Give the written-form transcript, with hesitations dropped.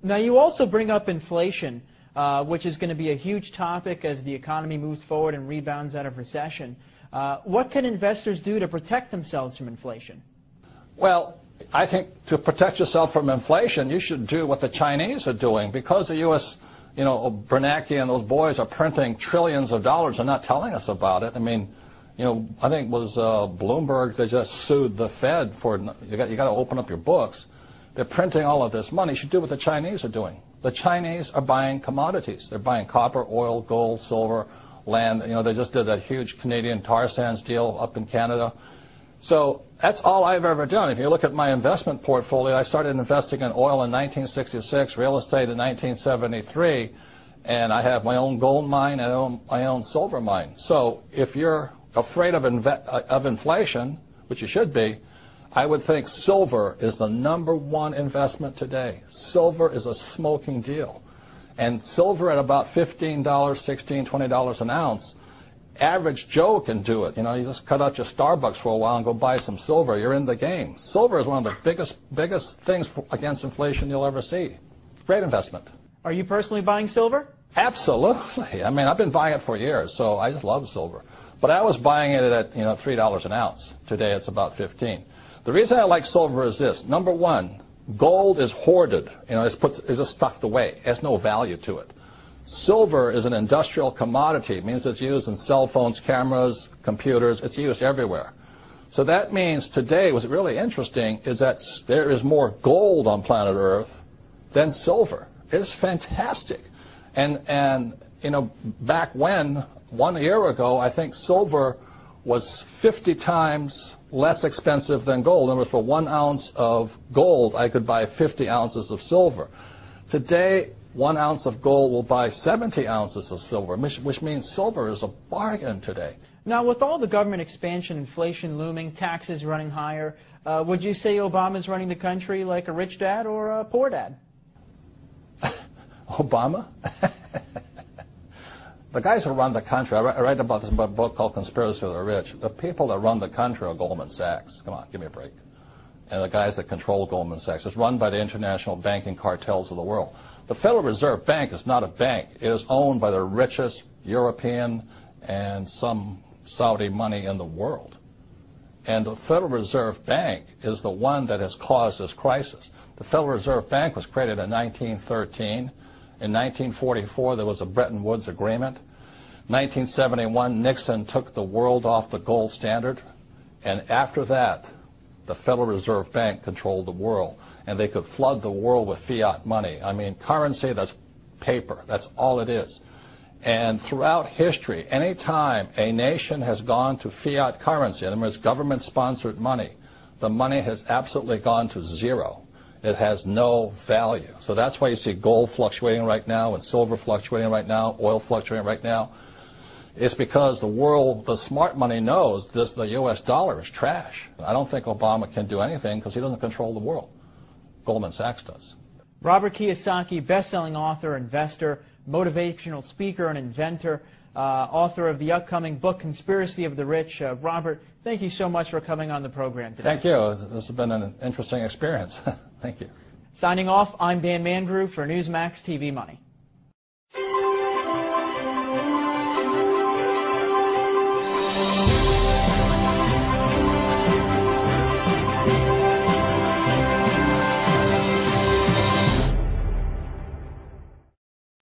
Now, you also bring up inflation, which is going to be a huge topic as the economy moves forward and rebounds out of recession. What can investors do to protect themselves from inflation? Well, I think to protect yourself from inflation, you should do what the Chinese are doing. Because the U.S., Bernanke and those boys are printing trillions of dollars and not telling us about it. I mean, I think it was Bloomberg that just sued the Fed for, you got to open up your books. They're printing all of this money. You should do what the Chinese are doing. The Chinese are buying commodities. They're buying copper, oil, gold, silver, land. They just did that huge Canadian tar sands deal up in Canada. So that's all I've ever done. If you look at my investment portfolio, I started investing in oil in 1966, real estate in 1973, and I have my own gold mine and my own silver mine. So if you're afraid of inflation, which you should be, I would think silver is the #1 investment today. Silver is a smoking deal. And silver at about $15, $16, $20 an ounce, average Joe can do it. You just cut out your Starbucks for a while and go buy some silver. You're in the game. Silver is one of the biggest things against inflation you'll ever see. Great investment. Are you personally buying silver? Absolutely. I mean, I've been buying it for years, so I just love silver. But I was buying it at $3 an ounce. Today it's about 15. The reason I like silver is this. #1, gold is hoarded. It's just stuffed away. It has no value to it. Silver is an industrial commodity. It means it's used in cell phones, cameras, computers. It's used everywhere. So that means today, what's really interesting is that there is more gold on planet Earth than silver. It's fantastic. And back when, 1 year ago, I think silver was 50 times less expensive than gold. In other words, for 1 ounce of gold, I could buy 50 ounces of silver. Today, 1 ounce of gold will buy 70 ounces of silver, which means silver is a bargain today. Now, with all the government expansion, inflation looming, taxes running higher, would you say Obama's running the country like a rich dad or a poor dad? Obama? The guys who run the country, I write about this in a book called Conspiracy of the Rich. The people that run the country are Goldman Sachs. Come on, give me a break. And the guys that control Goldman Sachs. It's run by the international banking cartels of the world. The Federal Reserve Bank is not a bank. It is owned by the richest European and some Saudi money in the world. And the Federal Reserve Bank is the one that has caused this crisis. The Federal Reserve Bank was created in 1913. In 1944, there was a Bretton Woods Agreement. 1971, Nixon took the world off the gold standard. And after that, the Federal Reserve Bank controlled the world. And they could flood the world with fiat money. I mean, currency, that's paper. That's all it is. And throughout history, any time a nation has gone to fiat currency, in other words, government-sponsored money, the money has absolutely gone to zero. It has no value. So that's why you see gold fluctuating right now and silver fluctuating right now, oil fluctuating right now. It's because the world, the smart money knows the U.S. dollar is trash. I don't think Obama can do anything because he doesn't control the world. Goldman Sachs does. Robert Kiyosaki, best-selling author, investor, motivational speaker, and inventor, author of the upcoming book, Conspiracy of the Rich. Robert, thank you so much for coming on the program today. Thank you. This has been an interesting experience. Thank you. Signing off, I'm Dan Mandrew for Newsmax TV Money.